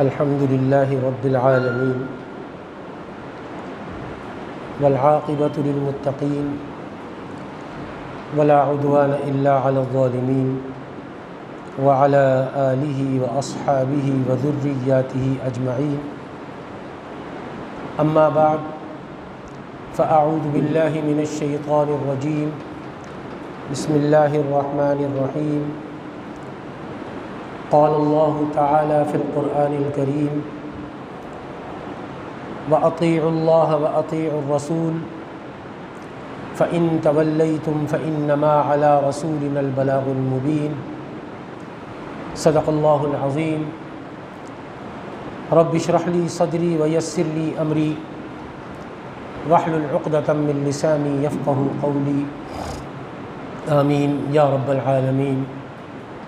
الحمد للہ رب العالمین والعاقبۃ للمتقین ولا عدوان الا علی الظالمین وعلی آلہ واصحابہ وذریاتہ اجمعین اما بعد فاعوذ باللہ من الشیطان الرجیم بسم اللہ الرحمن الرحیم قال اللہ تعالی فی القرآن الکریم وَأَطِيعُوا اللَّهَ وَأَطِيعُوا الرَّسُولَ فَإِن تَوَلَّيْتُمْ فَإِنَّمَا عَلَى رَسُولِنَا الْبَلَاغُ الْمُبِينُ صدق اللہ العظیم رب اشرح لی صدری ویسر لی امری واحلل عقدۃ من لسانی یفقهوا قولی آمین یا رب العالمین۔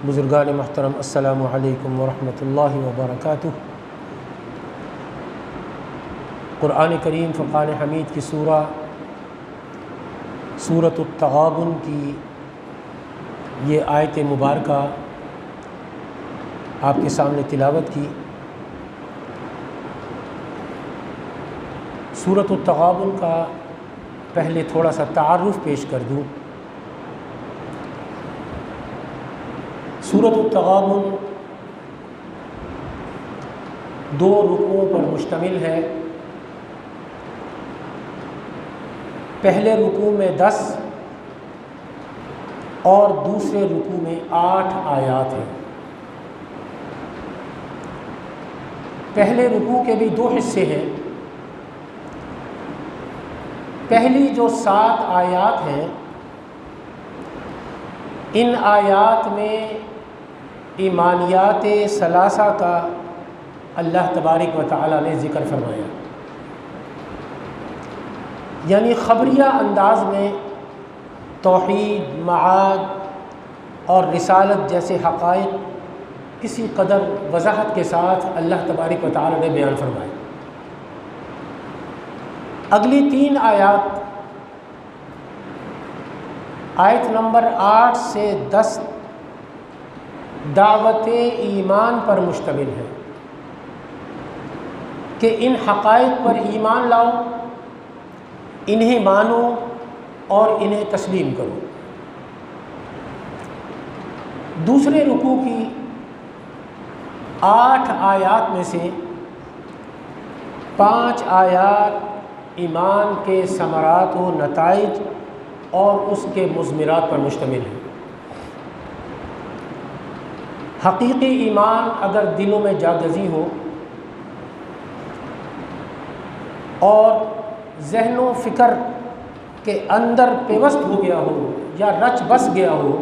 بزرگان محترم، السلام علیکم ورحمۃ اللہ وبرکاتہ۔ قرآن کریم فرقان حمید کی سورۃ التغابن کی یہ آیت مبارکہ آپ کے سامنے تلاوت کی۔ سورۃ التغابن کا پہلے تھوڑا سا تعارف پیش کر دوں۔ سورۃ التغابن 2 رکوعوں پر مشتمل ہے۔ پہلے رکوع میں 10 اور دوسرے رکوع میں 8 آیات ہیں۔ پہلے رکوع کے بھی 2 حصے ہیں۔ پہلی جو 7 آیات ہیں، ان آیات میں ایمانیات ثلاثہ کا اللہ تبارک و تعالی نے ذکر فرمایا، یعنی خبریہ انداز میں توحید، معاد اور رسالت جیسے حقائق کسی قدر وضاحت کے ساتھ اللہ تبارک و تعالی نے بیان فرمائے۔ اگلی 3 آیات آیت نمبر 8 سے 10 دعوت ایمان پر مشتمل ہے کہ ان حقائق پر ایمان لاؤ، انہیں مانو اور انہیں تسلیم کرو۔ دوسرے رکوع کی 8 آیات میں سے 5 آیات ایمان کے ثمرات و نتائج اور اس کے مضمرات پر مشتمل ہے۔ حقیقی ایمان اگر دلوں میں جاگزی ہو اور ذہن و فکر کے اندر پیوست ہو گیا ہو یا رچ بس گیا ہو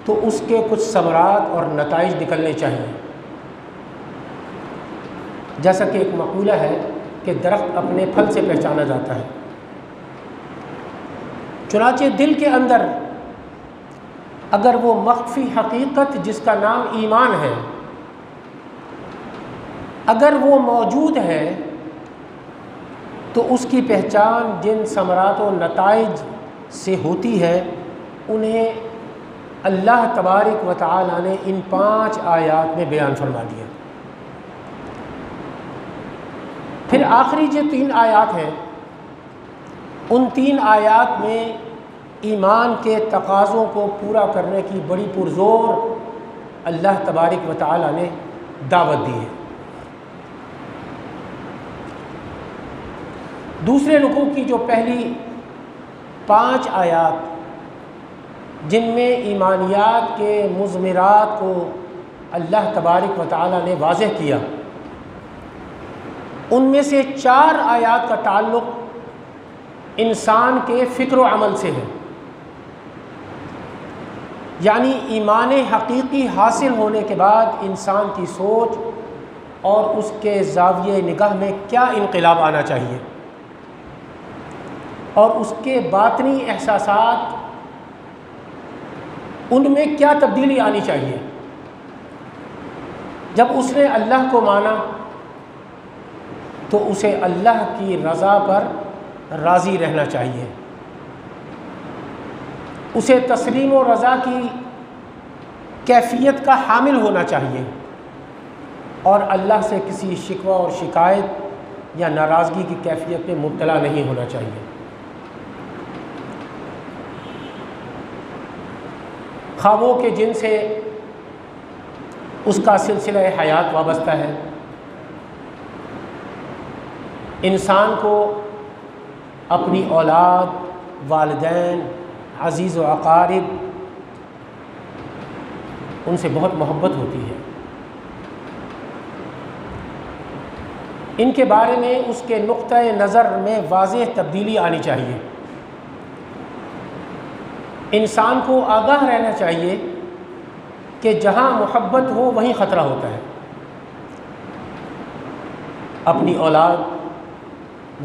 تو اس کے کچھ ثمرات اور نتائج نکلنے چاہیے۔ جیسا کہ ایک مقولہ ہے کہ درخت اپنے پھل سے پہچانا جاتا ہے، چنانچہ دل کے اندر اگر وہ مخفی حقیقت جس کا نام ایمان ہے اگر وہ موجود ہے تو اس کی پہچان جن ثمرات و نتائج سے ہوتی ہے انہیں اللہ تبارک و تعالی نے ان 5 آیات میں بیان فرما دیا۔ پھر آخری جو 3 آیات ہیں، ان 3 آیات میں ایمان کے تقاضوں کو پورا کرنے کی بڑی پرزور اللہ تبارک و تعالی نے دعوت دی ہے۔ دوسرے رکوع کی جو پہلی 5 آیات جن میں ایمانیات کے مضمرات کو اللہ تبارک و تعالی نے واضح کیا، ان میں سے 4 آیات کا تعلق انسان کے فکر و عمل سے ہے، یعنی ایمان حقیقی حاصل ہونے کے بعد انسان کی سوچ اور اس کے زاویہ نگاہ میں کیا انقلاب آنا چاہیے اور اس کے باطنی احساسات ان میں کیا تبدیلی آنی چاہیے۔ جب اس نے اللہ کو مانا تو اسے اللہ کی رضا پر راضی رہنا چاہیے، اسے تسلیم و رضا کی کیفیت کا حامل ہونا چاہیے اور اللہ سے کسی شکوہ اور شکایت یا ناراضگی کی کیفیت میں مبتلا نہیں ہونا چاہیے۔ خواہ وہ کہ جن سے اس کا سلسلہ حیات وابستہ ہے، انسان کو اپنی اولاد، والدین، عزیز و اقارب، ان سے بہت محبت ہوتی ہے۔ ان کے بارے میں اس کے نقطۂ نظر میں واضح تبدیلی آنی چاہیے۔ انسان کو آگاہ رہنا چاہیے کہ جہاں محبت ہو وہیں خطرہ ہوتا ہے۔ اپنی اولاد،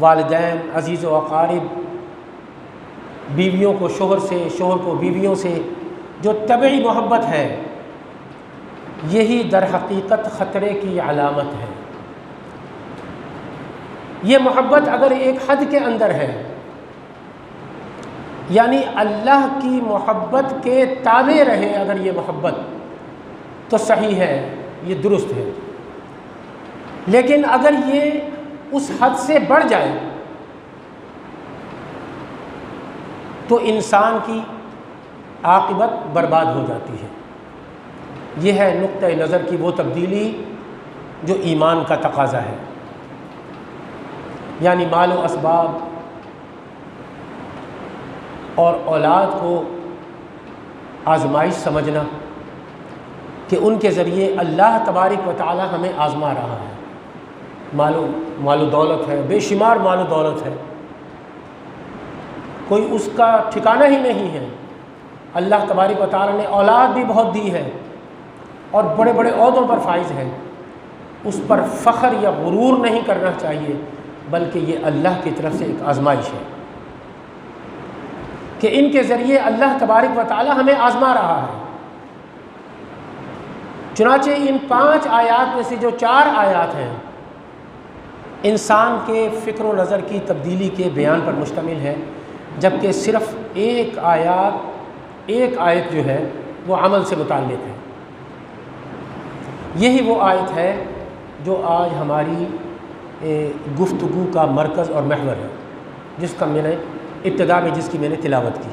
والدین، عزیز و اقارب، بیویوں کو شوہر سے، شوہر کو بیویوں سے جو طبعی محبت ہے، یہی در حقیقت خطرے کی علامت ہے۔ یہ محبت اگر ایک حد کے اندر ہے، یعنی اللہ کی محبت کے تابع رہے اگر یہ محبت، تو صحیح ہے، یہ درست ہے۔ لیکن اگر یہ اس حد سے بڑھ جائے تو انسان کی عاقبت برباد ہو جاتی ہے۔ یہ ہے نقطۂ نظر کی وہ تبدیلی جو ایمان کا تقاضا ہے، یعنی مال و اسباب اور اولاد کو آزمائش سمجھنا کہ ان کے ذریعے اللہ تبارک و تعالی ہمیں آزما رہا ہے۔ مال و دولت ہے، بے شمار مال و دولت ہے، کوئی اس کا ٹھکانہ ہی نہیں ہے۔ اللہ تبارک و تعالی نے اولاد بھی بہت دی ہے اور بڑے بڑے عہدوں پر فائز ہے۔ اس پر فخر یا غرور نہیں کرنا چاہیے، بلکہ یہ اللہ کی طرف سے ایک آزمائش ہے کہ ان کے ذریعے اللہ تبارک و تعالی ہمیں آزما رہا ہے۔ چنانچہ ان 5 آیات میں سے جو 4 آیات ہیں، انسان کے فکر و نظر کی تبدیلی کے بیان پر مشتمل ہے، جبکہ صرف ایک آیت جو ہے وہ عمل سے متعلق ہے۔ یہی وہ آیت ہے جو آج ہماری گفتگو کا مرکز اور محور ہے، جس کا میں نے ابتدا میں جس کی میں نے تلاوت کی۔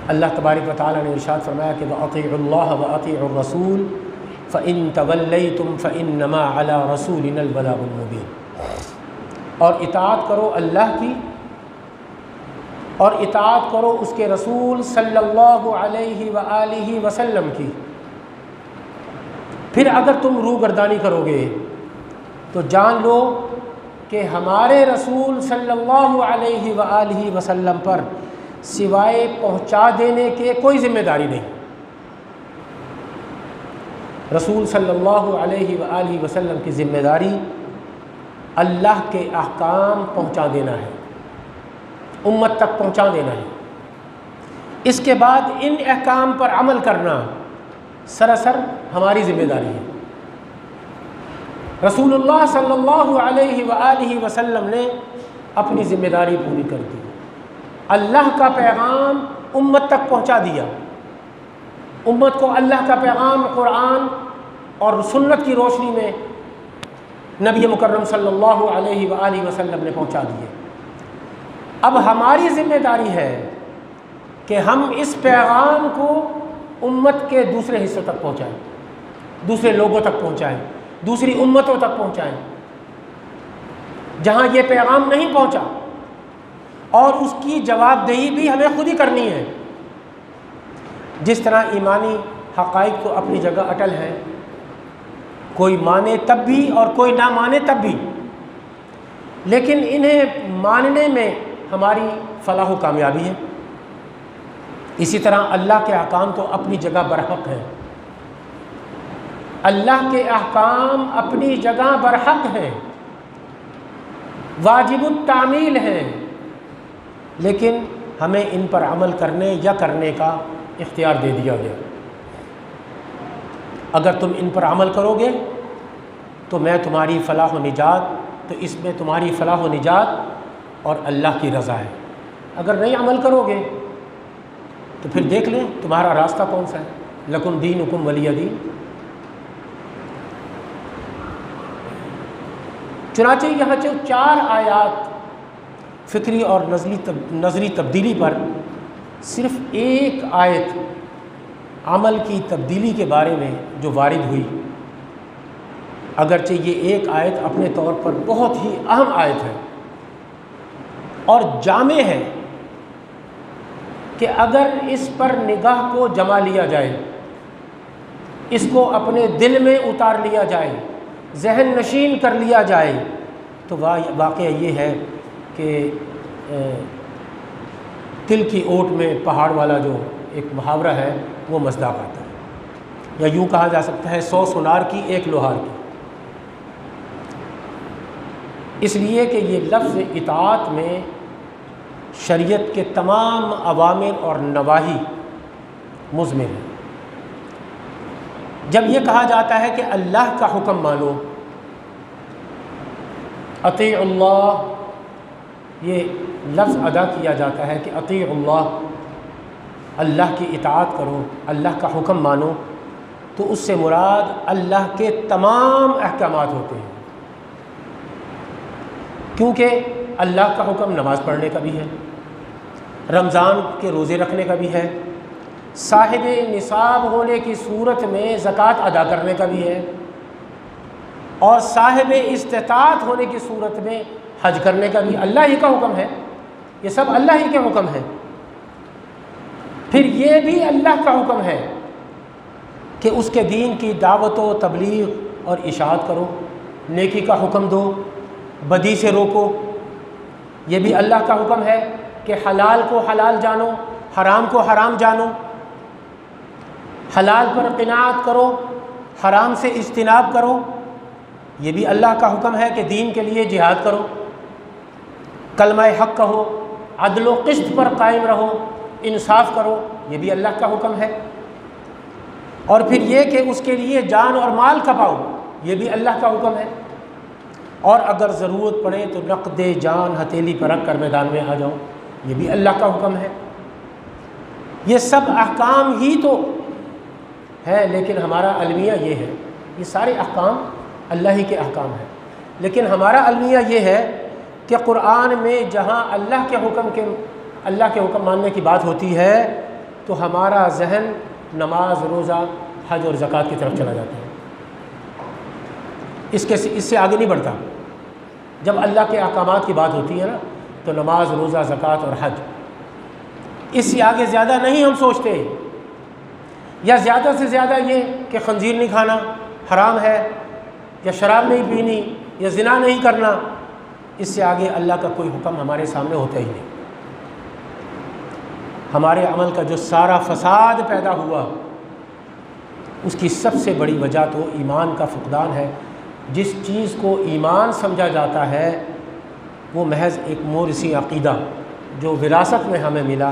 اللہ تبارک و تعالیٰ نے ارشاد فرمایا کہ وَأَطِيعُوا اللَّهَ وَأَطِيعُوا الرَّسُولَ فَإِن تَوَلَّيْتُمْ فَإِنَّمَا عَلَىٰ رَسُولِنَا الْبَلَاغُ الْمُبِينُ، اور اطاعت کرو اللہ کی اور اطاعت کرو اس کے رسول صلی اللہ علیہ وآلہ وسلم کی۔ پھر اگر تم روگردانی کرو گے تو جان لو کہ ہمارے رسول صلی اللہ علیہ وآلہ وسلم پر سوائے پہنچا دینے کے کوئی ذمہ داری نہیں۔ رسول صلی اللہ علیہ وآلہ وسلم کی ذمہ داری اللہ کے احکام پہنچا دینا ہے، امت تک پہنچا دینا ہے۔ اس کے بعد ان احکام پر عمل کرنا سراسر ہماری ذمہ داری ہے۔ رسول اللہ صلی اللہ علیہ وآلہ وسلم نے اپنی ذمہ داری پوری کر دی، اللہ کا پیغام امت تک پہنچا دیا۔ امت کو اللہ کا پیغام قرآن اور سنت کی روشنی میں نبی مکرم صلی اللہ علیہ وآلہ وسلم نے پہنچا دیے۔ اب ہماری ذمہ داری ہے کہ ہم اس پیغام کو امت کے دوسرے حصوں تک پہنچائیں، دوسرے لوگوں تک پہنچائیں، دوسری امتوں تک پہنچائیں جہاں یہ پیغام نہیں پہنچا، اور اس کی جواب دہی بھی ہمیں خود ہی کرنی ہے۔ جس طرح ایمانی حقائق تو اپنی جگہ اٹل ہے، کوئی مانے تب بھی اور کوئی نہ مانے تب بھی، لیکن انہیں ماننے میں ہماری فلاح و کامیابی ہے۔ اسی طرح اللہ کے احکام تو اپنی جگہ برحق ہیں، اللہ کے احکام اپنی جگہ برحق ہیں، واجب التعمیل ہیں، لیکن ہمیں ان پر عمل کرنے یا کرنے کا اختیار دے دیا گیا۔ اگر تم ان پر عمل کرو گے تو میں تمہاری فلاح و نجات، تو اس میں تمہاری فلاح و نجات اور اللہ کی رضا ہے۔ اگر نہیں عمل کرو گے تو پھر دیکھ لیں تمہارا راستہ کون سا ہے، لکم دینکم ولی دین۔ چنانچہ یہاں جو 4 آیات فکری اور نظری تبدیلی پر، صرف ایک آیت عمل کی تبدیلی کے بارے میں جو وارد ہوئی، اگرچہ یہ ایک آیت اپنے طور پر بہت ہی اہم آیت ہے اور جامع ہے کہ اگر اس پر نگاہ کو جما لیا جائے، اس کو اپنے دل میں اتار لیا جائے، ذہن نشین کر لیا جائے، تو واقعہ یہ ہے کہ تل کی اوٹ میں پہاڑ والا جو ایک محاورہ ہے وہ مصداق آتا ہے، یا یوں کہا جا سکتا ہے 100 سونار کی ایک لوہار کی۔ اس لیے کہ یہ لفظ اطاعت میں شریعت کے تمام اوامر اور نواہی مضمن ہے۔ جب یہ کہا جاتا ہے کہ اللہ کا حکم مانو، اطیع اللہ، یہ لفظ ادا کیا جاتا ہے کہ اطیع اللہ، اللہ کی اطاعت کرو، اللہ کا حکم مانو، تو اس سے مراد اللہ کے تمام احکامات ہوتے ہیں، کیونکہ اللہ کا حکم نماز پڑھنے کا بھی ہے، رمضان کے روزے رکھنے کا بھی ہے، صاحب نصاب ہونے کی صورت میں زکوٰۃ ادا کرنے کا بھی ہے، اور صاحب استطاعت ہونے کی صورت میں حج کرنے کا بھی اللہ ہی کا حکم ہے۔ یہ سب اللہ ہی کے حکم ہیں۔ پھر یہ بھی اللہ کا حکم ہے کہ اس کے دین کی دعوت و تبلیغ اور اشاعت کرو، نیکی کا حکم دو، بدی سے روکو۔ یہ بھی اللہ کا حکم ہے کہ حلال کو حلال جانو، حرام کو حرام جانو، حلال پر قناعت کرو، حرام سے اجتناب کرو۔ یہ بھی اللہ کا حکم ہے کہ دین کے لیے جہاد کرو، کلمہ حق کہو، عدل و قسط پر قائم رہو، انصاف کرو۔ یہ بھی اللہ کا حکم ہے۔ اور پھر یہ کہ اس کے لیے جان اور مال کھپاؤ، یہ بھی اللہ کا حکم ہے۔ اور اگر ضرورت پڑے تو نقد جان ہتھیلی پر رکھ کر میدان میں آ جاؤ، یہ بھی اللہ کا حکم ہے۔ یہ سب احکام ہی تو ہے، لیکن ہمارا المیہ یہ ہے، یہ سارے احکام اللہ ہی کے احکام ہیں، لیکن ہمارا المیہ یہ ہے کہ قرآن میں جہاں اللہ کے حکم ماننے کی بات ہوتی ہے تو ہمارا ذہن نماز، روزہ، حج اور زکوٰۃ کی طرف چلا جاتا ہے، اس سے آگے نہیں بڑھتا۔ جب اللہ کے احکامات کی بات ہوتی ہے نا تو نماز، روزہ، زکوٰۃ اور حج، اس سے آگے زیادہ نہیں ہم سوچتے، یا زیادہ سے زیادہ یہ کہ خنزیر نہیں کھانا حرام ہے، یا شراب نہیں پینی، یا زنا نہیں کرنا۔ اس سے آگے اللہ کا کوئی حکم ہمارے سامنے ہوتا ہی نہیں۔ ہمارے عمل کا جو سارا فساد پیدا ہوا، اس کی سب سے بڑی وجہ تو ایمان کا فقدان ہے۔ جس چیز کو ایمان سمجھا جاتا ہے وہ محض ایک موروثی عقیدہ جو وراثت میں ہمیں ملا،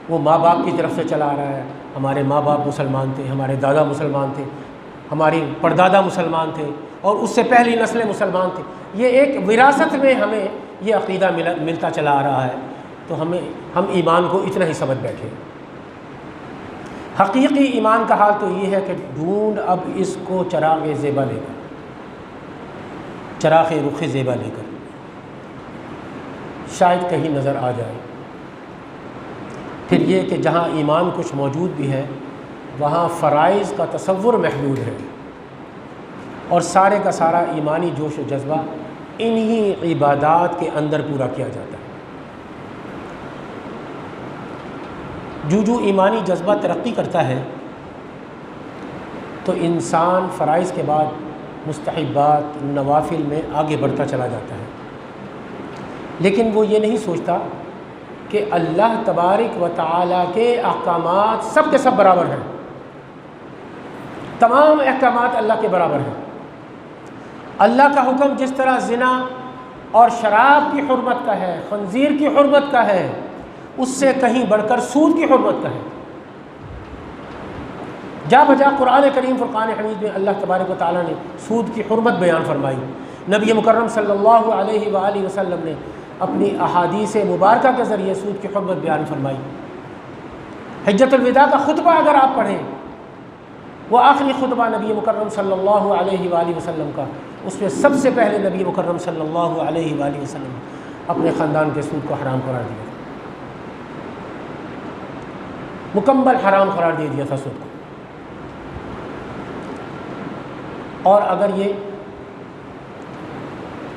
وہ ماں باپ کی طرف سے چلا آ رہا ہے۔ ہمارے ماں باپ مسلمان تھے، ہمارے دادا مسلمان تھے، ہماری پردادا مسلمان تھے، اور اس سے پہلی نسلیں مسلمان تھے۔ یہ ایک وراثت میں ہمیں یہ عقیدہ ملتا چلا آ رہا ہے، تو ہم ایمان کو اتنا ہی سمجھ بیٹھے۔ حقیقی ایمان کا حال تو یہ ہے کہ ڈھونڈ اب اس کو چراغ زیبا لے کر، چراغ رخ زیبا لے کر، شاید کہیں نظر آ جائے۔ پھر یہ کہ جہاں ایمان کچھ موجود بھی ہے وہاں فرائض کا تصور محدود ہے، اور سارے کا سارا ایمانی جوش و جذبہ انہی عبادات کے اندر پورا کیا جاتا ہے۔ جو ایمانی جذبہ ترقی کرتا ہے تو انسان فرائض کے بعد مستحبات، نوافل میں آگے بڑھتا چلا جاتا ہے، لیکن وہ یہ نہیں سوچتا کہ اللہ تبارک و تعالیٰ کے احکامات سب کے سب برابر ہیں، تمام احکامات اللہ کے برابر ہیں۔ اللہ کا حکم جس طرح زنا اور شراب کی حرمت کا ہے، خنزیر کی حرمت کا ہے، اس سے کہیں بڑھ کر سود کی حرمت کا ہے۔ جا بجا قرآن کریم فرقان حمید میں اللہ تبارک و تعالیٰ نے سود کی حرمت بیان فرمائی۔ نبی مکرم صلی اللہ علیہ وآلہ وسلم نے اپنی احادیث مبارکہ کے ذریعے سود کی حرمت بیان فرمائی۔ حجۃ الوداع کا خطبہ اگر آپ پڑھیں، وہ آخری خطبہ نبی مکرم صلی اللہ علیہ وآلہ وسلم کا، اس میں سب سے پہلے نبی مکرم صلی اللہ علیہ وآلہ وسلم اپنے خاندان کے سود کو حرام قرار دیا، مکمل حرام قرار دے دیا تھا سود کو۔ اور اگر یہ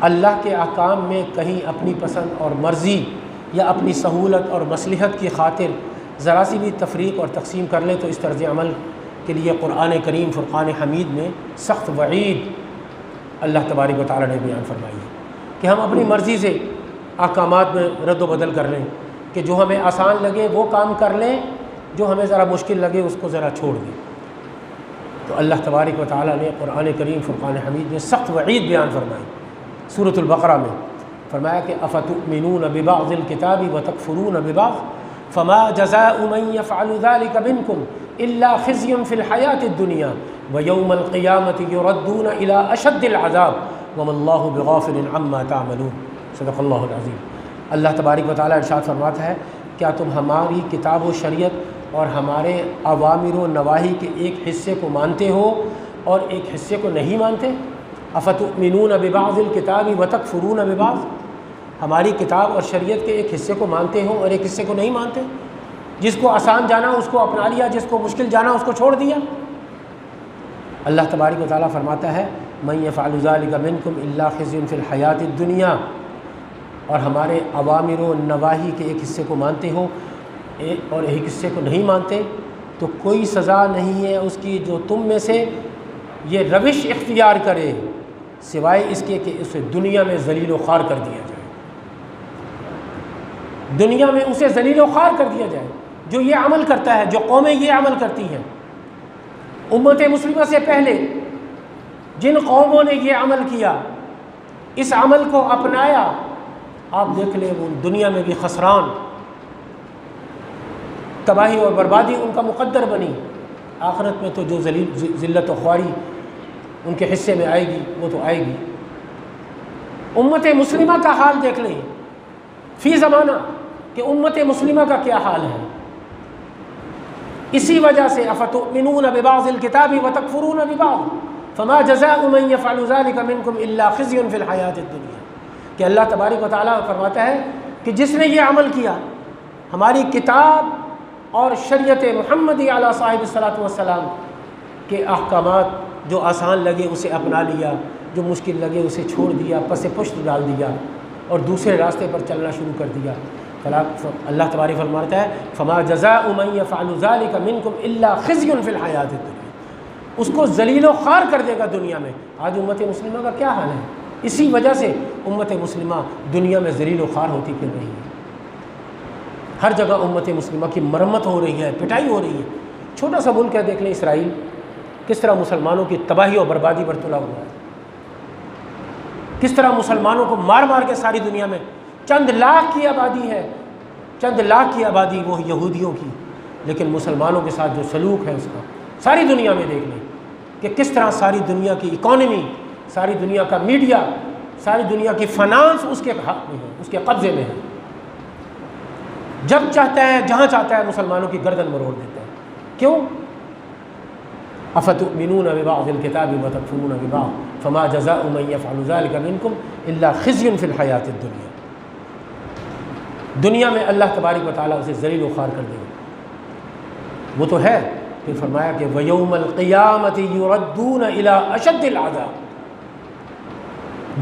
اللہ کے احکام میں کہیں اپنی پسند اور مرضی یا اپنی سہولت اور مصلحت کی خاطر ذرا سی بھی تفریق اور تقسیم کر لیں تو اس طرز عمل کے لیے قرآن کریم فرقان حمید میں سخت وعید اللہ تبارک و تعالیٰ نے بیان فرمائی ہے کہ ہم اپنی مرضی سے احکامات میں رد و بدل کر لیں، کہ جو ہمیں آسان لگے وہ کام کر لیں، جو ہمیں ذرا مشکل لگے اس کو ذرا چھوڑ دیں۔ تو اللہ تبارک و تعالیٰ نے قرآن کریم فرقان حمید میں سخت وعید بیان فرمائی۔ سورۃ البقرہ میں فرمایا کہ افتؤمنون ببعض الکتاب وتکفرون ببعض فما جزاء من يفعل ذلك منكم الا خزي في الحياة الدنيا ويوم القيامة يردون الى اشد العذاب وما الله بغافل عما تعملون۔ صدق اللہ العظیم۔ اللہ تبارک و تعالیٰ ارشاد فرماتا ہے، کیا تم ہماری کتاب و شریعت اور ہمارے اوامر و نواہی کے ایک حصے کو مانتے ہو اور ایک حصے کو نہیں مانتے؟ افتؤمنون ببعض الکتاب وتکفرون ببعض، ہماری کتاب اور شریعت کے ایک حصے کو مانتے ہو اور ایک حصے کو نہیں مانتے؟ جس کو آسان جانا اس کو اپنا لیا، جس کو مشکل جانا اس کو چھوڑ دیا۔ اللہ تبارک و تعالیٰ فرماتا ہے من یفعل ذلک منکم الا خزی فی الحیاۃ الدنیا، اور ہمارے اوامر و نواہی کے ایک حصے کو مانتے ہو اور ایک حصے کو نہیں مانتے تو کوئی سزا نہیں ہے اس کی جو تم میں سے یہ روش اختیار کرے سوائے اس کے کہ اسے دنیا میں ذلیل و خوار کر دیا جائے، دنیا میں اسے ذلیل و خوار کر دیا جائے۔ جو یہ عمل کرتا ہے، جو قومیں یہ عمل کرتی ہیں، امت مسلمہ سے پہلے جن قوموں نے یہ عمل کیا، اس عمل کو اپنایا، آپ دیکھ لیں وہ دنیا میں بھی خسران، تباہی اور بربادی ان کا مقدر بنی، آخرت میں تو جو ذلت و خواری ان کے حصے میں آئے گی وہ تو آئے گی۔ امت مسلمہ کا حال دیکھ لیں فی زمانہ کہ امت مسلمہ کا کیا حال ہے۔ اسی وجہ سے افتؤمنون ببعض الکتاب وتکفرون ببعض فما جزاء من يفعل ذلك منكم الا خزي في الحیاۃ الدنیا، کہ اللہ تبارک و تعالیٰ فرماتا ہے کہ جس نے یہ عمل کیا، ہماری کتاب اور شریعت محمدی علیہ صاحب الصلاۃ والسلام کے احکامات، جو آسان لگے اسے اپنا لیا، جو مشکل لگے اسے چھوڑ دیا، پس پشت ڈال دیا اور دوسرے راستے پر چلنا شروع کر دیا۔ اللہ تبارک فرماتا ہے فما جزاء من يفعل ذلك منكم الا خزي في الحیاۃ الدنیا، اس کو ذلیل و خوار کر دے گا دنیا میں۔ آج امت مسلمہ کا کیا حال ہے؟ اسی وجہ سے امت مسلمہ دنیا میں ذلیل و خوار ہوتی پھر رہی ہے۔ ہر جگہ امت مسلمہ کی مرمت ہو رہی ہے، پٹائی ہو رہی ہے۔ چھوٹا سا ملک ہے، دیکھ لیں اسرائیل، کس طرح مسلمانوں کی تباہی اور بربادی پر تلا ہوا ہے، کس طرح مسلمانوں کو مار مار کے ساری دنیا میں چند لاکھ کی آبادی ہے، چند لاکھ کی آبادی وہ یہودیوں کی، لیکن مسلمانوں کے ساتھ جو سلوک ہے اس کا ساری دنیا میں دیکھ لیں کہ کس طرح ساری دنیا کی اکانومی، ساری دنیا کا میڈیا، ساری دنیا کی فنانس اس کے ہاتھ میں ہے، اس کے قبضے میں ہے۔ جب چاہتا ہے، جہاں چاہتا ہے مسلمانوں کی گردن مروڑ دیتا ہے۔ کیوں؟ افتؤمنون ببعض الکتاب وتکفرون ببعض فما جزاء من يفعل ذلك منكم الا خزي في الحیاۃ الدنیا، دنیا میں اللہ تبارک و تعالیٰ اسے ذلیل و خوار کر دے گا۔ وہ تو ہے، پھر فرمایا کہ وَيَوْمَ الْقِيَامَةِ يُرَدُّونَ إِلَىٰ أَشَدِّ الْعَذَابِ،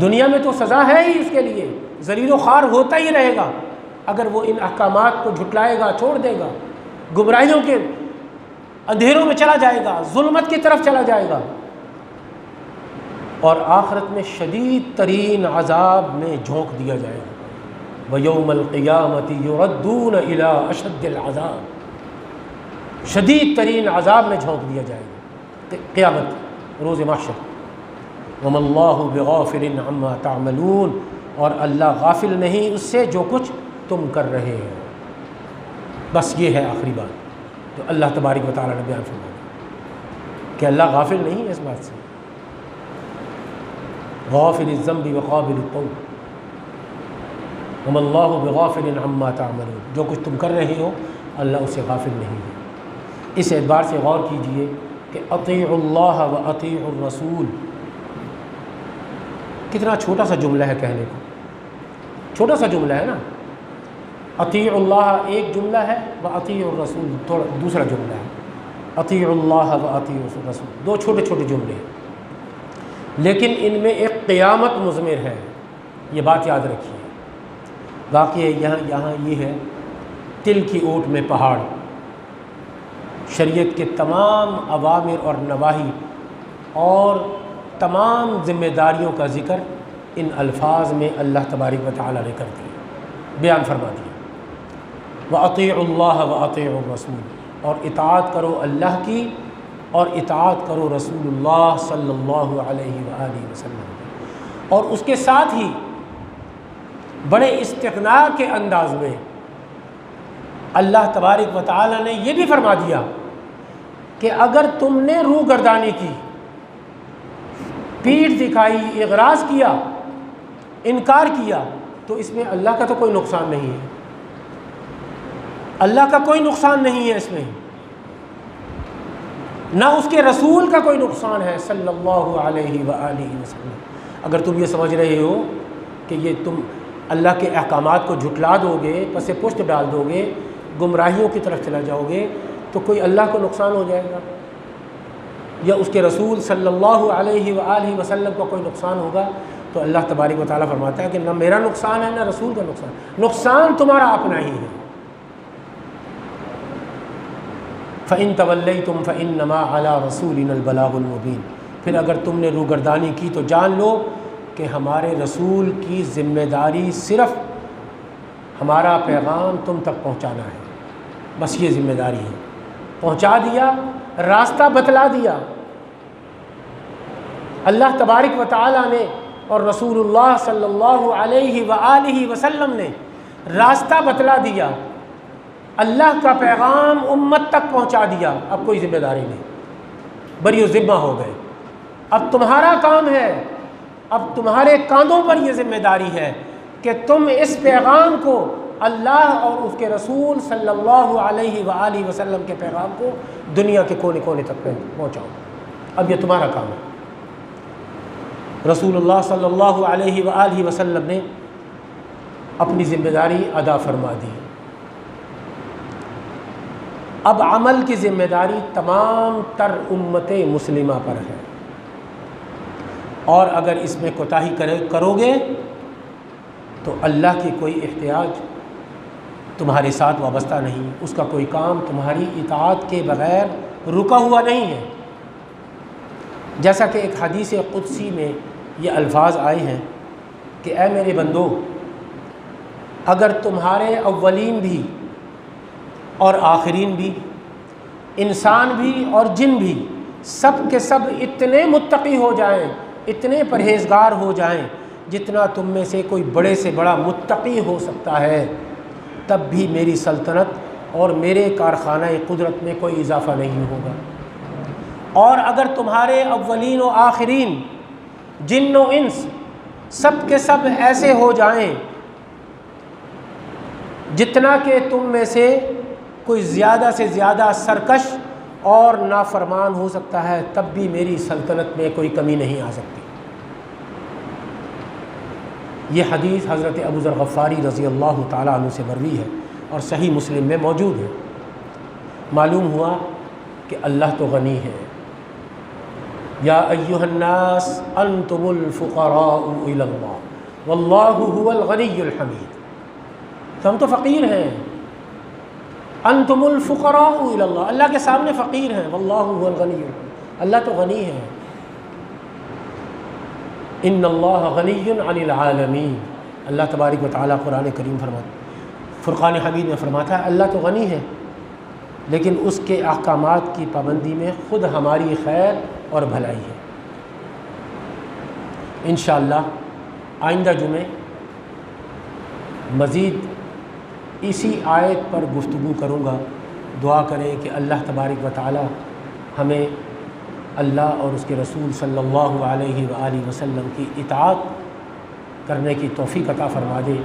دنیا میں تو سزا ہے ہی اس کے لیے، ذلیل و خوار ہوتا ہی رہے گا اگر وہ ان احکامات کو جھٹلائے گا، چھوڑ دے گا، گمراہیوں کے اندھیروں میں چلا جائے گا، ظلمت کی طرف چلا جائے گا، اور آخرت میں شدید ترین عذاب میں جھونک دیا جائے گا۔ وَيَوْمَ الْقِيَامَةِ يُرَدُّونَ إِلَىٰ أَشَدِّ الْعَذَابِ، شدید ترین عذاب میں جھونک دیا جائے گا قیامت، روز محشر۔ وَمَا اللَّهُ بِغَافِلٍ عَمَّا تَعْمَلُونَ، اور اللہ غافل نہیں اس سے جو کچھ تم کر رہے ہو۔ بس یہ ہے آخری بات جو اللہ تبارک و تعالیٰ نے بیان فرمایا کہ اللہ غافل نہیں ہے اس بات سے۔ غافل الذنب وقابل التوب وَمَا اللَّهُ بِغَافِلٍ عَمَّا تَعْمَلُونَ، جو کچھ تم کر رہے ہو اللہ اس سے غافل نہیں ہے۔ اس اعتبار سے غور کیجئے کہ اطیعوا اللہ و اطیعوا الرسول، کتنا چھوٹا سا جملہ ہے کہنے کو، چھوٹا سا جملہ ہے نا، اطیع اللہ ایک جملہ ہے، و اطیع الرسول تھوڑا دوسرا جملہ ہے، اطیع اللہ و اطیع الرسول، دو چھوٹے چھوٹے جملے ہیں، لیکن ان میں ایک قیامت مضمر ہے، یہ بات یاد رکھیے۔ واقعی یہاں یہ ہے، تل کی اوٹ میں پہاڑ، شریعت کے تمام اوامر اور نواہی اور تمام ذمہ داریوں کا ذکر ان الفاظ میں اللہ تبارک و تعالیٰ نے کر دیا، بیان فرما دیا۔ وَأَطِيعُوا اللَّهَ وَأَطِيعُوا الرَّسُولَ، اور اطاعت کرو اللہ کی اور اطاعت کرو رسول اللہ صلی اللہ علیہ وآلہ وسلم، اور اس کے ساتھ ہی بڑے استغنا کے انداز میں اللہ تبارک و تعالیٰ نے یہ بھی فرما دیا کہ اگر تم نے روح گردانی کی، پیٹھ دکھائی، اغراض کیا، انکار کیا، تو اس میں اللہ کا تو کوئی نقصان نہیں ہے، اللہ کا کوئی نقصان نہیں ہے اس میں، نہ اس کے رسول کا کوئی نقصان ہے صلی اللہ علیہ وآلہ وسلم۔ اگر تم یہ سمجھ رہے ہو کہ یہ تم اللہ کے احکامات کو جھٹلا دو گے، پس پشت ڈال دو گے، گمراہیوں کی طرف چلا جاؤ گے، تو کوئی اللہ کو نقصان ہو جائے گا یا اس کے رسول صلی اللہ علیہ وآلہ وسلم کو کوئی نقصان ہوگا، تو اللہ تبارک و تعالیٰ فرماتا ہے کہ نہ میرا نقصان ہے نہ رسول کا نقصان، نقصان تمہارا اپنا ہی ہے۔ فَإِن تَوَلَّيْتُمْ فَإِنَّمَا عَلَىٰ رَسُولِنَا الْبَلَاغُ الْمُبِينُ، پھر اگر تم نے روگردانی کی تو جان لو کہ ہمارے رسول کی ذمہ داری صرف ہمارا پیغام تم تک پہنچانا ہے، بس یہ ذمہ داری ہے، پہنچا دیا، راستہ بتلا دیا۔ اللہ تبارک و تعالیٰ نے اور رسول اللہ صلی اللہ علیہ وآلہ وسلم نے راستہ بتلا دیا، اللہ کا پیغام امت تک پہنچا دیا، اب کوئی ذمہ داری نہیں، بری و ذمہ ہو گئے، اب تمہارا کام ہے، اب تمہارے کاندھوں پر یہ ذمہ داری ہے کہ تم اس پیغام کو، اللہ اور اس کے رسول صلی اللہ علیہ وآلہ وسلم کے پیغام کو دنیا کے کونے کونے تک پہنچاؤ، اب یہ تمہارا کام ہے۔ رسول اللہ صلی اللہ علیہ وآلہ وسلم نے اپنی ذمہ داری ادا فرما دی، اب عمل کی ذمہ داری تمام تر امت مسلمہ پر ہے، اور اگر اس میں کوتاہی کرو گے تو اللہ کی کوئی احتیاج تمہارے ساتھ وابستہ نہیں، اس کا کوئی کام تمہاری اطاعت کے بغیر رکا ہوا نہیں ہے۔ جیسا کہ ایک حدیث قدسی میں یہ الفاظ آئے ہیں کہ اے میرے بندو، اگر تمہارے اولین بھی اور آخرین بھی، انسان بھی اور جن بھی، سب کے سب اتنے متقی ہو جائیں، اتنے پرہیزگار ہو جائیں جتنا تم میں سے کوئی بڑے سے بڑا متقی ہو سکتا ہے، تب بھی میری سلطنت اور میرے کارخانہ قدرت میں کوئی اضافہ نہیں ہوگا۔ اور اگر تمہارے اولین و آخرین، جن و انس، سب کے سب ایسے ہو جائیں جتنا کہ تم میں سے کوئی زیادہ سے زیادہ سرکش اور نافرمان ہو سکتا ہے، تب بھی میری سلطنت میں کوئی کمی نہیں آ سکتی۔ یہ حدیث حضرت ابو ذر غفاری رضی اللہ تعالیٰ عنہ سے مروی ہے اور صحیح مسلم میں موجود ہے۔ معلوم ہوا کہ اللہ تو غنی ہے، یا ایھا الناس انتم الفقراء الی اللہ واللہ هو الغنی الحمید، تو ہم تو فقیر ہیں، انتم الفقراء الی اللہ، اللہ کے سامنے فقیر ہیں، واللہ هو الغنی الحمید، اللہ تو غنی ہے۔ ان اللہ غنی عن العالمین، اللہ تبارک و تعالیٰ قرآن کریم فرقان حمید میں فرماتا ہے اللہ تو غنی ہے، لیکن اس کے احکامات کی پابندی میں خود ہماری خیر اور بھلائی ہے۔ انشاءاللہ آئندہ جمعے مزید اسی آیت پر گفتگو کروں گا۔ دعا کریں کہ اللہ تبارک و تعالی ہمیں اللہ اور اس کے رسول صلی اللہ علیہ وآلہ وسلم کی اطاعت کرنے کی توفیق عطا فرما دے۔